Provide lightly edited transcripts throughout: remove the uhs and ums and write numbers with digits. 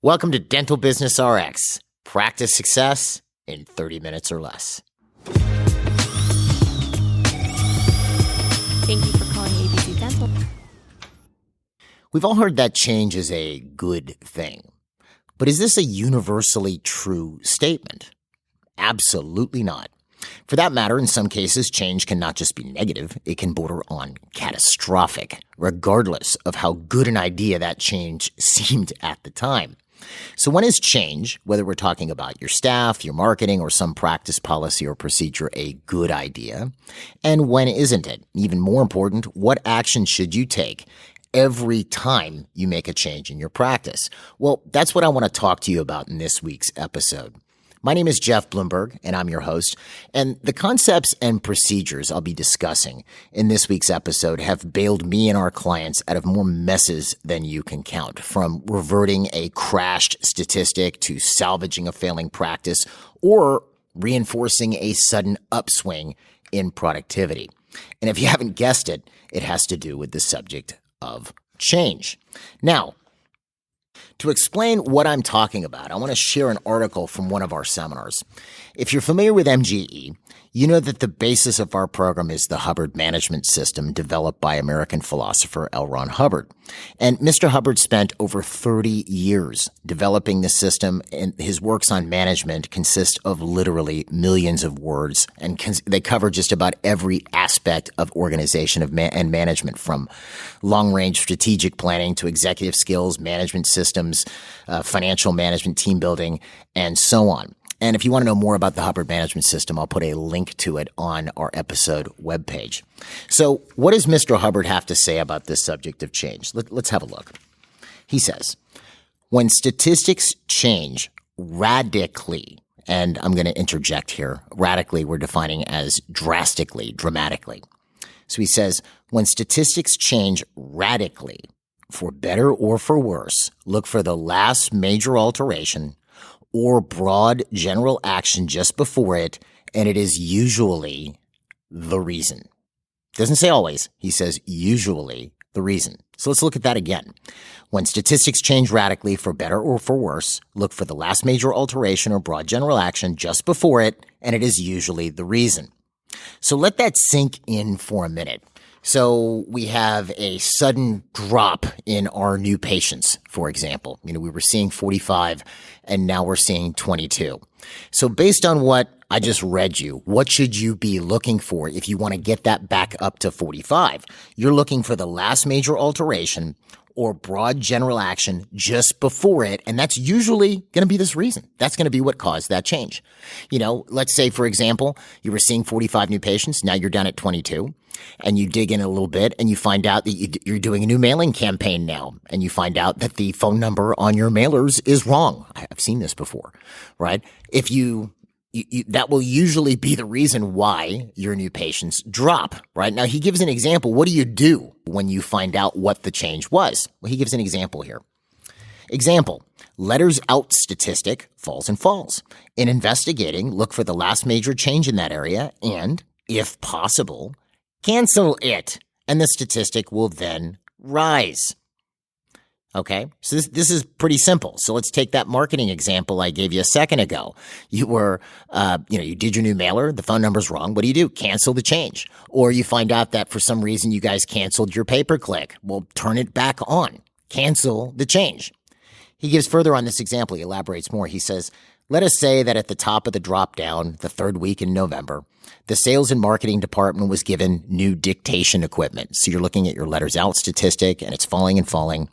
Welcome to Dental Business RX. Practice success in 30 minutes or less. Thank you for calling ABC Dental. We've all heard that change is a good thing. But is this a universally true statement? Absolutely not. For that matter, in some cases, change can not just be negative, it can border on catastrophic, regardless of how good an idea that change seemed at the time. So when is change, whether we're talking about your staff, your marketing, or some practice policy or procedure, a good idea? And when isn't it? Even more important, what action should you take every time you make a change in your practice? Well, that's what I want to talk to you about in this week's episode. My name is Jeff Bloomberg, and I'm your host. And the concepts and procedures I'll be discussing in this week's episode have bailed me and our clients out of more messes than you can count, from reverting a crashed statistic to salvaging a failing practice or reinforcing a sudden upswing in productivity. And if you haven't guessed it, it has to do with the subject of change. Now, to explain what I'm talking about, I want to share an article from one of our seminars. If you're familiar with MGE, you know that the basis of our program is the Hubbard Management System developed by American philosopher L. Ron Hubbard. And Mr. Hubbard spent over 30 years developing the system, and his works on management consist of literally millions of words, and they cover just about every aspect of organization and management, from long-range strategic planning to executive skills, management systems, financial management, team building, and so on. And if you want to know more about the Hubbard Management System, I'll put a link to it on our episode webpage. So what does Mr. Hubbard have to say about this subject of change? Let's have a look. He says, when statistics change radically, and I'm going to interject here, radically we're defining as drastically, dramatically. So he says, when statistics change radically, for better or for worse, look for the last major alteration or broad general action just before it, and it is usually the reason. Doesn't say always. He says usually the reason. So let's look at that again. When statistics change radically for better or for worse, look for the last major alteration or broad general action just before it, and it is usually the reason. So let that sink in for a minute. So we have a sudden drop in our new patients, for example. We were seeing 45 and now we're seeing 22. So based on what I just read you, what should you be looking for if you want to get that back up to 45? You're looking for the last major alteration or broad general action just before it, and that's usually going to be this reason. That's going to be what caused that change. Let's say, for example, you were seeing 45 new patients, now you're down at 22, and you dig in a little bit and you find out that you're doing a new mailing campaign now, and you find out that the phone number on your mailers is wrong. I've seen this before, right? If you that will usually be the reason why your new patients drop, right? Now, he gives an example. What do you do when you find out what the change was? Well, he gives an example here. Example, letters out statistic falls and falls. In investigating, look for the last major change in that area and, if possible, cancel it, and the statistic will then rise. Okay, so this is pretty simple. So let's take that marketing example I gave you a second ago. You were, you did your new mailer, the phone number's wrong. What do? Cancel the change. Or you find out that for some reason you guys canceled your pay-per-click. Well, turn it back on. Cancel the change. He gives further on this example. He elaborates more. He says, let us say that at the top of the drop-down, the third week in November, the sales and marketing department was given new dictation equipment. So you're looking at your letters out statistic, and it's falling and falling.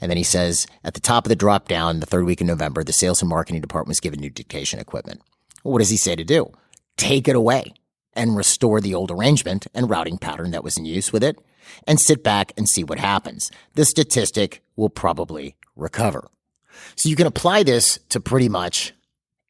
And then he says, at the top of the drop-down, the third week in November, the sales and marketing department was given new dictation equipment. Well, what does he say to do? Take it away and restore the old arrangement and routing pattern that was in use with it, and sit back and see what happens. The statistic will probably recover. So you can apply this to pretty much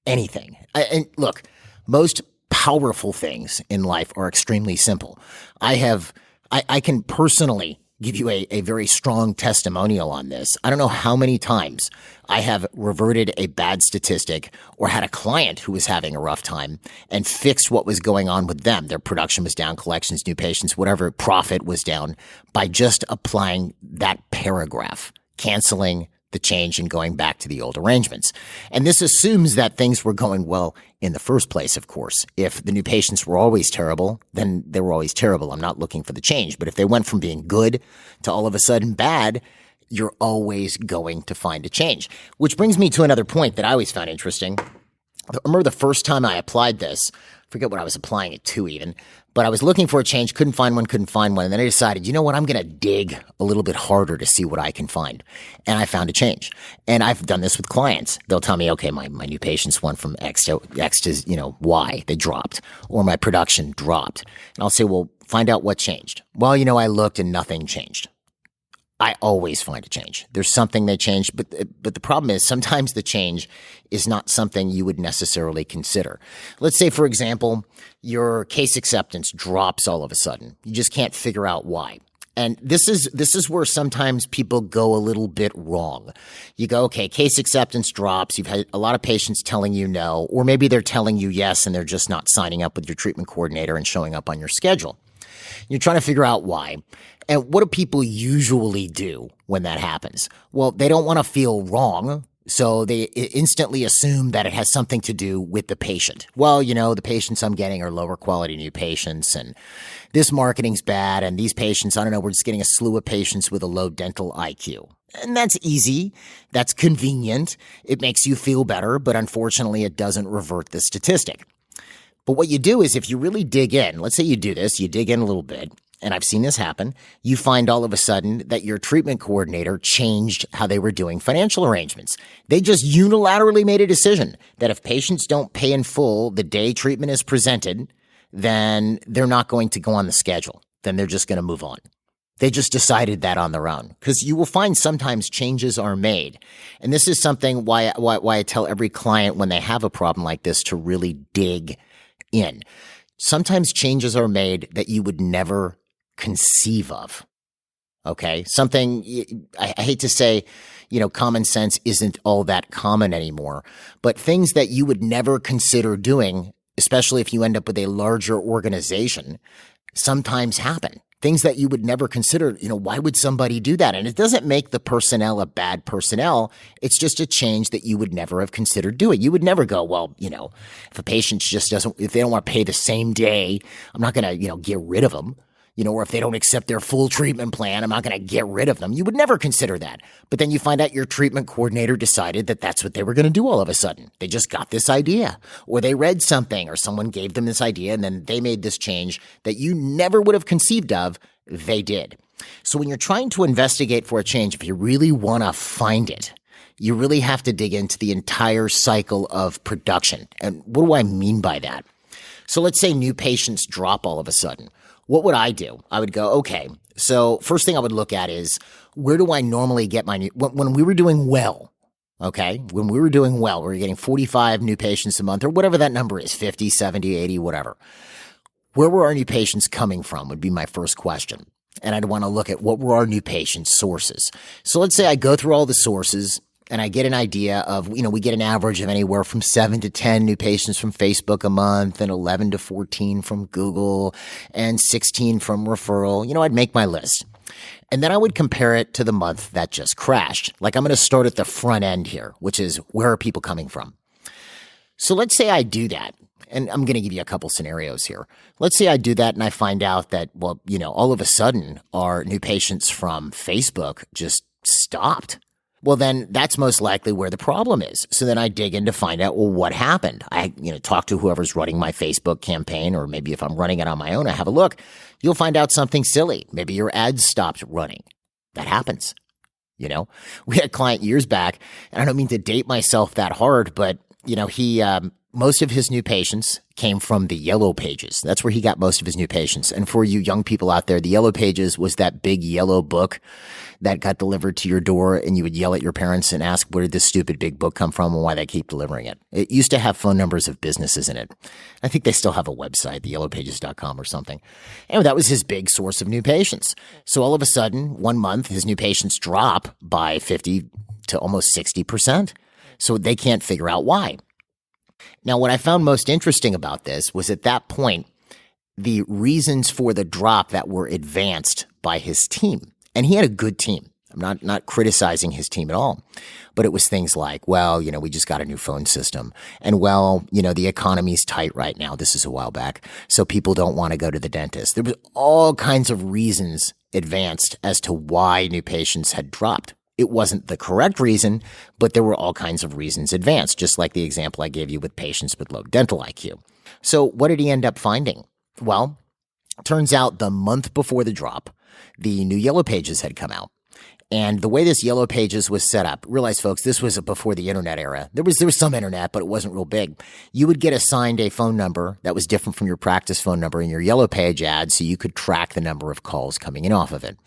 anything. And look, most powerful things in life are extremely simple. I can personally give you a very strong testimonial on this. I don't know how many times I have reverted a bad statistic or had a client who was having a rough time and fixed what was going on with them. Their production was down, collections, new patients, whatever, profit was down, by just applying that paragraph, canceling the change and going back to the old arrangements. And this assumes that things were going well in the first place, of course. If the new patients were always terrible, then they were always terrible. I'm not looking for the change. But if they went from being good to all of a sudden bad, you're always going to find a change. Which brings me to another point that I always found interesting. I remember the first time I applied this, I forget what I was applying it to even, but I was looking for a change, couldn't find one. And then I decided, you know what, I'm going to dig a little bit harder to see what I can find. And I found a change. And I've done this with clients. They'll tell me, okay, my new patients went from X to Y. They dropped. Or my production dropped. And I'll say, well, find out what changed. Well, I looked and nothing changed. I always find a change. There's something they changed, but the problem is sometimes the change is not something you would necessarily consider. Let's say, for example, your case acceptance drops all of a sudden. You just can't figure out why. And this is where sometimes people go a little bit wrong. You go, okay, case acceptance drops. You've had a lot of patients telling you no, or maybe they're telling you yes and they're just not signing up with your treatment coordinator and showing up on your schedule. You're trying to figure out why. And what do people usually do when that happens? Well, they don't want to feel wrong, so they instantly assume that it has something to do with the patient. Well, the patients I'm getting are lower quality new patients, and this marketing's bad, and these patients, I don't know, we're just getting a slew of patients with a low dental IQ. And that's easy. That's convenient. It makes you feel better, but unfortunately, it doesn't revert the statistic. But what you do is if you really dig in, let's say you do this, you dig in a little bit, and I've seen this happen, you find all of a sudden that your treatment coordinator changed how they were doing financial arrangements. They just unilaterally made a decision that if patients don't pay in full the day treatment is presented, then they're not going to go on the schedule. Then they're just going to move on. They just decided that on their own, because you will find sometimes changes are made. And this is something why I tell every client when they have a problem like this to really dig in. Sometimes changes are made that you would never conceive of. Okay. Something, I hate to say, common sense isn't all that common anymore, but things that you would never consider doing, especially if you end up with a larger organization, sometimes happen. Things that you would never consider, why would somebody do that? And it doesn't make the personnel a bad personnel. It's just a change that you would never have considered doing. You would never go, well, if a patient if they don't want to pay the same day, I'm not going to, get rid of them. Or if they don't accept their full treatment plan, I'm not going to get rid of them. You would never consider that. But then you find out your treatment coordinator decided that that's what they were going to do all of a sudden. They just got this idea, or they read something, or someone gave them this idea, and then they made this change that you never would have conceived of. They did. So when you're trying to investigate for a change, if you really want to find it, you really have to dig into the entire cycle of production. And what do I mean by that? So let's say new patients drop all of a sudden. What would I do? I would go, okay, so first thing I would look at is where do I normally get my new, when we were doing well, okay, when we were doing well, we were getting 45 new patients a month or whatever that number is, 50, 70, 80, whatever. Where were our new patients coming from would be my first question. And I'd want to look at what were our new patients' sources. So let's say I go through all the sources and I get an idea of, we get an average of anywhere from 7 to 10 new patients from Facebook a month and 11 to 14 from Google and 16 from referral. I'd make my list. And then I would compare it to the month that just crashed. Like I'm going to start at the front end here, which is where are people coming from? So let's say I do that. And I'm going to give you a couple scenarios here. Let's say I do that and I find out that, all of a sudden our new patients from Facebook just stopped. Well, then that's most likely where the problem is. So then I dig in to find out, well, what happened? I, talk to whoever's running my Facebook campaign, or maybe if I'm running it on my own, I have a look. You'll find out something silly. Maybe your ads stopped running. That happens. We had a client years back, and I don't mean to date myself that hard, but, he, most of his new patients came from the Yellow Pages. That's where he got most of his new patients. And for you young people out there, the Yellow Pages was that big yellow book that got delivered to your door, and you would yell at your parents and ask, where did this stupid big book come from and why they keep delivering it? It used to have phone numbers of businesses in it. I think they still have a website, theyellowpages.com or something. And that was his big source of new patients. So all of a sudden, 1 month, his new patients drop by 50 to almost 60%. So they can't figure out why. Now, what I found most interesting about this was at that point, the reasons for the drop that were advanced by his team. And he had a good team. I'm not criticizing his team at all, but it was things like, well, we just got a new phone system, and well, the economy's tight right now. This is a while back, so people don't want to go to the dentist. There was all kinds of reasons advanced as to why new patients had dropped. It wasn't the correct reason, but there were all kinds of reasons advanced, just like the example I gave you with patients with low dental IQ. So what did he end up finding? Well, turns out the month before the drop, the new Yellow Pages had come out. And the way this Yellow Pages was set up, realize, folks, this was before the internet era. There was some internet, but it wasn't real big. You would get assigned a phone number that was different from your practice phone number in your Yellow Page ad, so you could track the number of calls coming in off of it.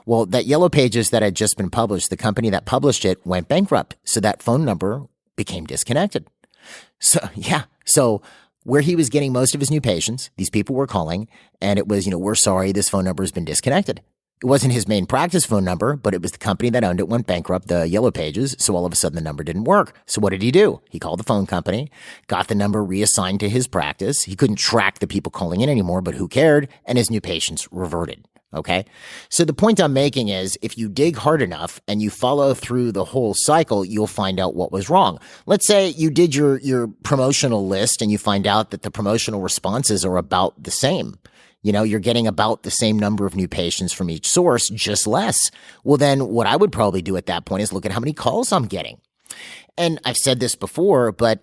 Well, that Yellow Pages that had just been published, the company that published it went bankrupt, so that phone number became disconnected. So where he was getting most of his new patients, these people were calling, and it was, we're sorry, this phone number has been disconnected. It wasn't his main practice phone number, but it was the company that owned it went bankrupt, the Yellow Pages, so all of a sudden the number didn't work. So what did he do? He called the phone company, got the number reassigned to his practice. He couldn't track the people calling in anymore, but who cared? And his new patients reverted. Okay? So the point I'm making is if you dig hard enough and you follow through the whole cycle, you'll find out what was wrong. Let's say you did your promotional list and you find out that the promotional responses are about the same. You're getting about the same number of new patients from each source, just less. Well, then what I would probably do at that point is look at how many calls I'm getting. And I've said this before, but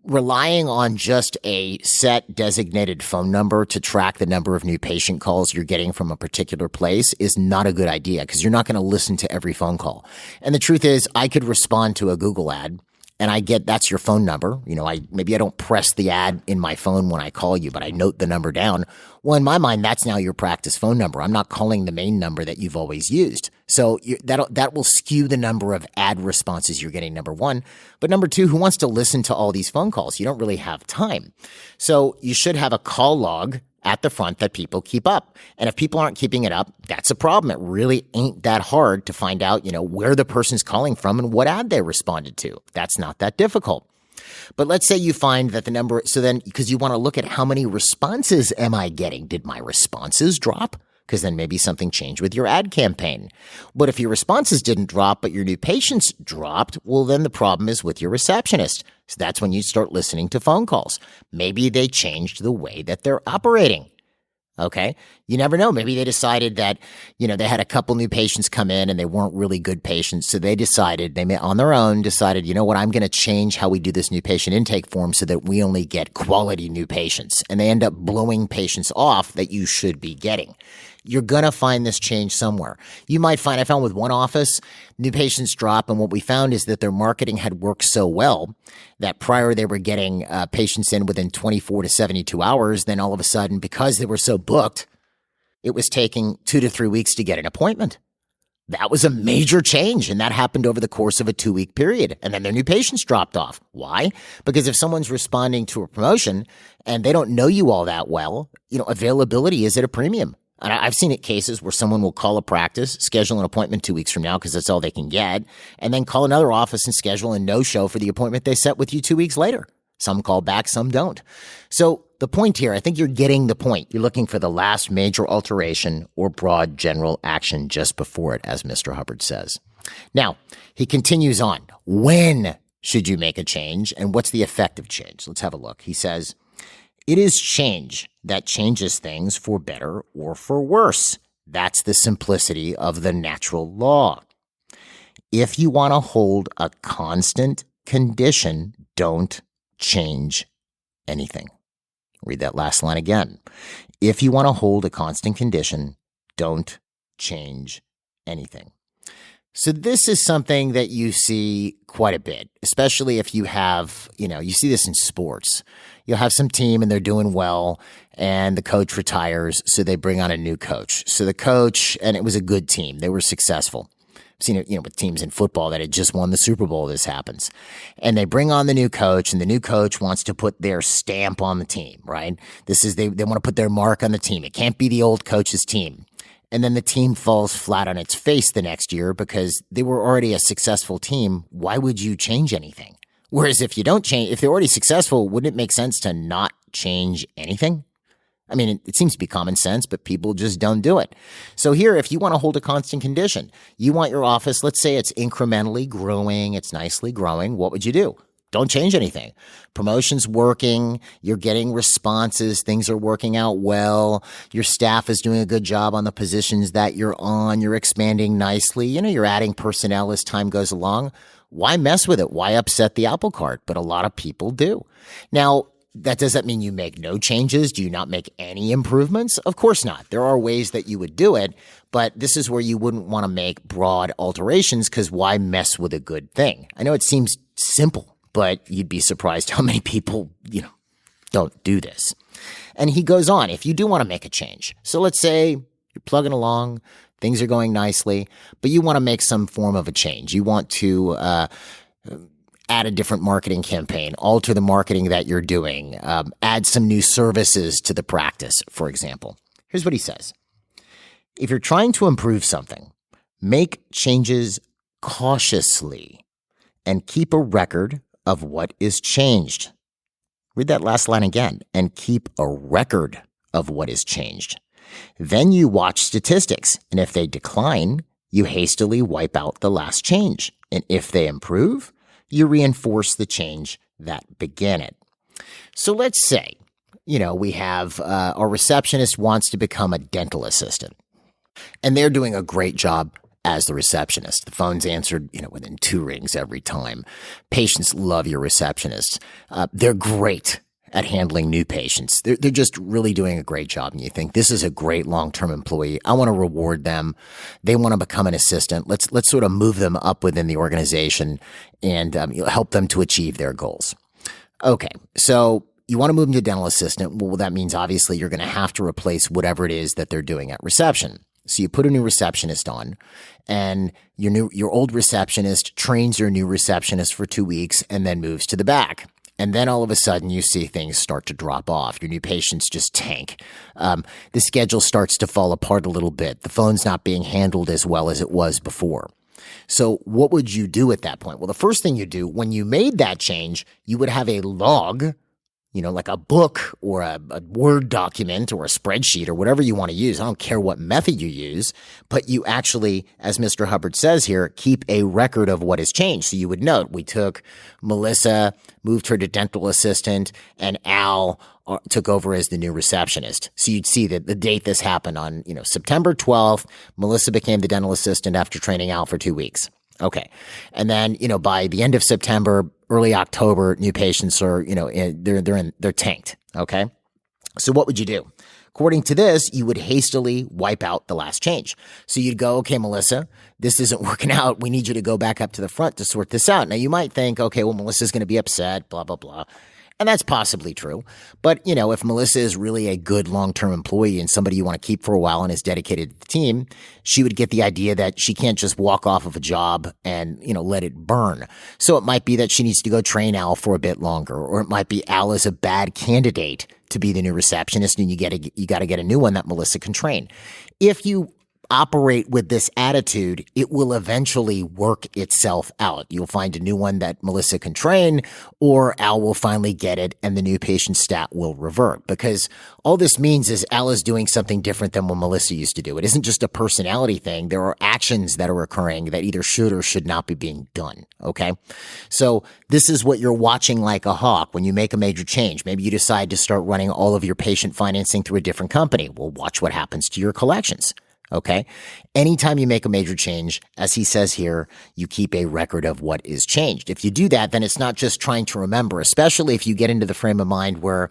relying on just a set designated phone number to track the number of new patient calls you're getting from a particular place is not a good idea because you're not going to listen to every phone call. And the truth is, I could respond to a Google ad and I get that's your phone number. Maybe I don't press the ad in my phone when I call you, but I note the number down. Well, in my mind, that's now your practice phone number. I'm not calling the main number that you've always used. So that will skew the number of ad responses you're getting, number one. But number two, who wants to listen to all these phone calls? You don't really have time. So you should have a call log at the front that people keep up. And if people aren't keeping it up, that's a problem. It really ain't that hard to find out, where the person's calling from and what ad they responded to. That's not that difficult. But let's say you find that the number, so then, because you want to look at how many responses am I getting? Did my responses drop? Because then maybe something changed with your ad campaign. But if your responses didn't drop, but your new patients dropped, well, then the problem is with your receptionist. So that's when you start listening to phone calls. Maybe they changed the way that they're operating. Okay. You never know. Maybe they decided that, they had a couple new patients come in and they weren't really good patients. So they on their own decided, I'm going to change how we do this new patient intake form so that we only get quality new patients. And they end up blowing patients off that you should be getting. You're going to find this change somewhere. I found with one office, new patients drop. And what we found is that their marketing had worked so well that prior they were getting patients in within 24 to 72 hours. Then all of a sudden, because they were so booked, it was taking 2 to 3 weeks to get an appointment. That was a major change, and that happened over the course of a 2-week period. And then their new patients dropped off. Why? Because if someone's responding to a promotion and they don't know you all that well, availability is at a premium. And I've seen cases where someone will call a practice, schedule an appointment 2 weeks from now because that's all they can get, and then call another office and schedule a no-show for the appointment they set with you 2 weeks later. Some call back, some don't. So the point here, I think you're getting the point. You're looking for the last major alteration or broad general action just before it, as Mr. Hubbard says. Now, he continues on. When should you make a change, and what's the effect of change? Let's have a look. He says, it is change that changes things for better or for worse. That's the simplicity of the natural law. If you want to hold a constant condition, don't change anything. Read that last line again. If you want to hold a constant condition, don't change anything. So this is something that you see quite a bit, especially if you have, you see this in sports. You'll have some team and they're doing well and the coach retires, so they bring on a new coach. So the coach, and it was a good team. They were successful. I've seen it, with teams in football that had just won the Super Bowl, this happens. And they bring on the new coach, and the new coach wants to put their stamp on the team, right? They want to put their mark on the team. It can't be the old coach's team. And then the team falls flat on its face the next year because they were already a successful team. Why would you change anything? Whereas if you don't change, if they're already successful, wouldn't it make sense to not change anything? I mean, it seems to be common sense, but people just don't do it. So here, if you want to hold a constant condition, you want your office, let's say it's incrementally growing, it's nicely growing, what would you do? Don't change anything. Promotion's working, you're getting responses, things are working out well, your staff is doing a good job on the positions that you're on, you're expanding nicely, you're adding personnel as time goes along. Why mess with it? Why upset the apple cart? But a lot of people do. Now, that doesn't mean you make no changes. Do you not make any improvements? Of course not. There are ways that you would do it, but this is where you wouldn't want to make broad alterations because why mess with a good thing? I know it seems simple, but you'd be surprised how many people, don't do this. And he goes on, if you do want to make a change. So let's say you're plugging along, things are going nicely, but you want to make some form of a change. You want to add a different marketing campaign, alter the marketing that you're doing, add some new services to the practice, for example. Here's what he says. If you're trying to improve something, make changes cautiously and keep a record of what is changed. Read that last line again, and keep a record of what is changed. Then you watch statistics, and if they decline, you hastily wipe out the last change. And if they improve, you reinforce the change that began it. So let's say, we have our receptionist wants to become a dental assistant, and they're doing a great job as the receptionist. The phone's answered, within 2 rings every time. Patients love your receptionists. They're great at handling new patients. They're just really doing a great job. And you think, this is a great long-term employee. I want to reward them. They want to become an assistant. Let's sort of move them up within the organization and help them to achieve their goals. Okay, so you want to move them to dental assistant. Well, that means obviously you're going to have to replace whatever it is that they're doing at reception. So you put a new receptionist on, and your old receptionist trains your new receptionist for 2 weeks and then moves to the back. And then all of a sudden you see things start to drop off. Your new patients just tank. The schedule starts to fall apart a little bit. The phone's not being handled as well as it was before. So what would you do at that point? Well, the first thing you do when you made that change, you would have a log, like a book or a Word document or a spreadsheet or whatever you want to use. I don't care what method you use, but you actually, as Mr. Hubbard says here, keep a record of what has changed. So you would note, we took Melissa, moved her to dental assistant, and Al took over as the new receptionist. So you'd see that the date this happened on, September 12th, Melissa became the dental assistant after training Al for 2 weeks. Okay. And then, by the end of September, early October, new patients are, they're tanked. Okay. So what would you do? According to this, you would hastily wipe out the last change. So you'd go, okay, Melissa, this isn't working out. We need you to go back up to the front to sort this out. Now you might think, okay, well, Melissa's going to be upset, blah, blah, blah. And that's possibly true. But, if Melissa is really a good long-term employee and somebody you want to keep for a while and is dedicated to the team, she would get the idea that she can't just walk off of a job and, let it burn. So it might be that she needs to go train Al for a bit longer, or it might be Al is a bad candidate to be the new receptionist and you got to get a new one that Melissa can train. If you operate with this attitude, it will eventually work itself out. You'll find a new one that Melissa can train, or Al will finally get it and the new patient stat will revert, because all this means is Al is doing something different than what Melissa used to do. It isn't just a personality thing. There are actions that are occurring that either should or should not be being done. Okay. So this is what you're watching like a hawk when you make a major change. Maybe you decide to start running all of your patient financing through a different company. Well, watch what happens to your collections. Okay. Anytime you make a major change, as he says here, you keep a record of what is changed. If you do that, then it's not just trying to remember, especially if you get into the frame of mind where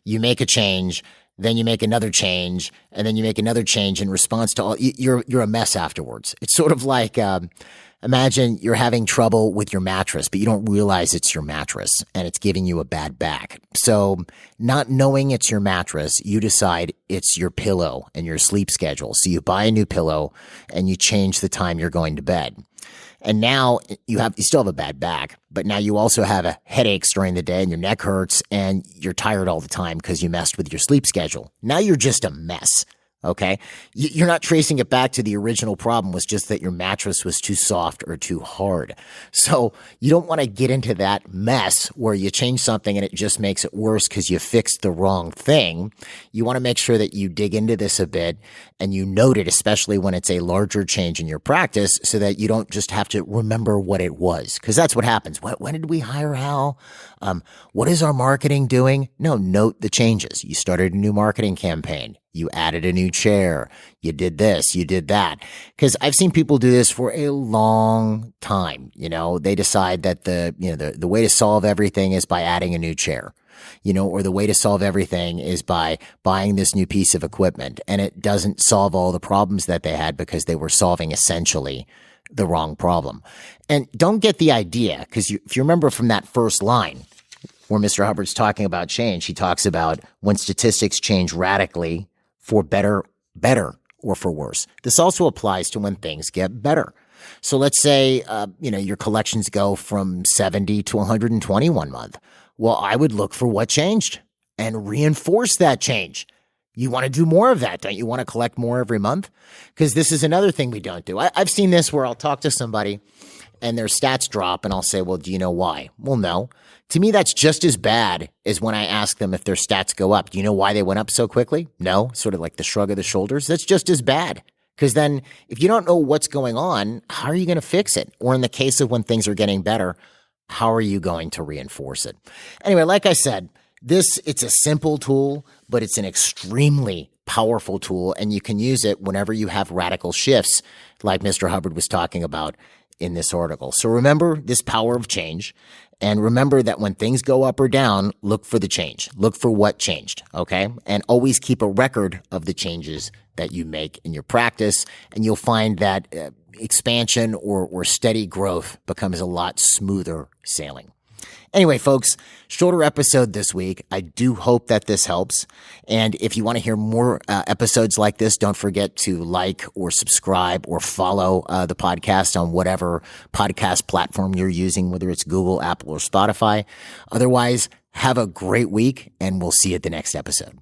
you make a change, then you make another change, and then you make another change in response to all, you're a mess afterwards. It's sort of like, imagine you're having trouble with your mattress, but you don't realize it's your mattress and it's giving you a bad back. So not knowing it's your mattress, you decide it's your pillow and your sleep schedule. So you buy a new pillow and you change the time you're going to bed. And now you still have a bad back, but now you also have headaches during the day and your neck hurts and you're tired all the time because you messed with your sleep schedule. Now you're just a mess. Okay. You're not tracing it back to the original problem was just that your mattress was too soft or too hard. So you don't want to get into that mess where you change something and it just makes it worse because you fixed the wrong thing. You want to make sure that you dig into this a bit and you note it, especially when it's a larger change in your practice, so that you don't just have to remember what it was. Because that's what happens. When did we hire Hal? What is our marketing doing? No, note the changes. You started a new marketing campaign. You added a new chair. You did this. You did that. Because I've seen people do this for a long time. They decide that the way to solve everything is by adding a new chair, or the way to solve everything is by buying this new piece of equipment. And it doesn't solve all the problems that they had because they were solving essentially the wrong problem. And don't get the idea, because if you remember from that first line where Mr. Hubbard's talking about change, he talks about when statistics change radically for better, or for worse. This also applies to when things get better. So let's say, your collections go from 70 to 120 one month. Well, I would look for what changed and reinforce that change. You want to do more of that, don't you? Want to collect more every month? Because this is another thing we don't do. I've seen this where I'll talk to somebody and their stats drop and I'll say, well, do you know why? Well, no. To me, that's just as bad as when I ask them if their stats go up. Do you know why they went up so quickly? No. Sort of like the shrug of the shoulders. That's just as bad. Because then if you don't know what's going on, how are you going to fix it? Or in the case of when things are getting better, how are you going to reinforce it? Anyway, like I said, it's a simple tool, but it's an extremely powerful tool, and you can use it whenever you have radical shifts like Mr. Hubbard was talking about in this article. So remember this power of change, and remember that when things go up or down, look for the change. Look for what changed, okay? And always keep a record of the changes that you make in your practice, and you'll find that expansion or steady growth becomes a lot smoother sailing. Anyway, folks, shorter episode this week. I do hope that this helps. And if you want to hear more episodes like this, don't forget to like or subscribe or follow the podcast on whatever podcast platform you're using, whether it's Google, Apple, or Spotify. Otherwise, have a great week, and we'll see you at the next episode.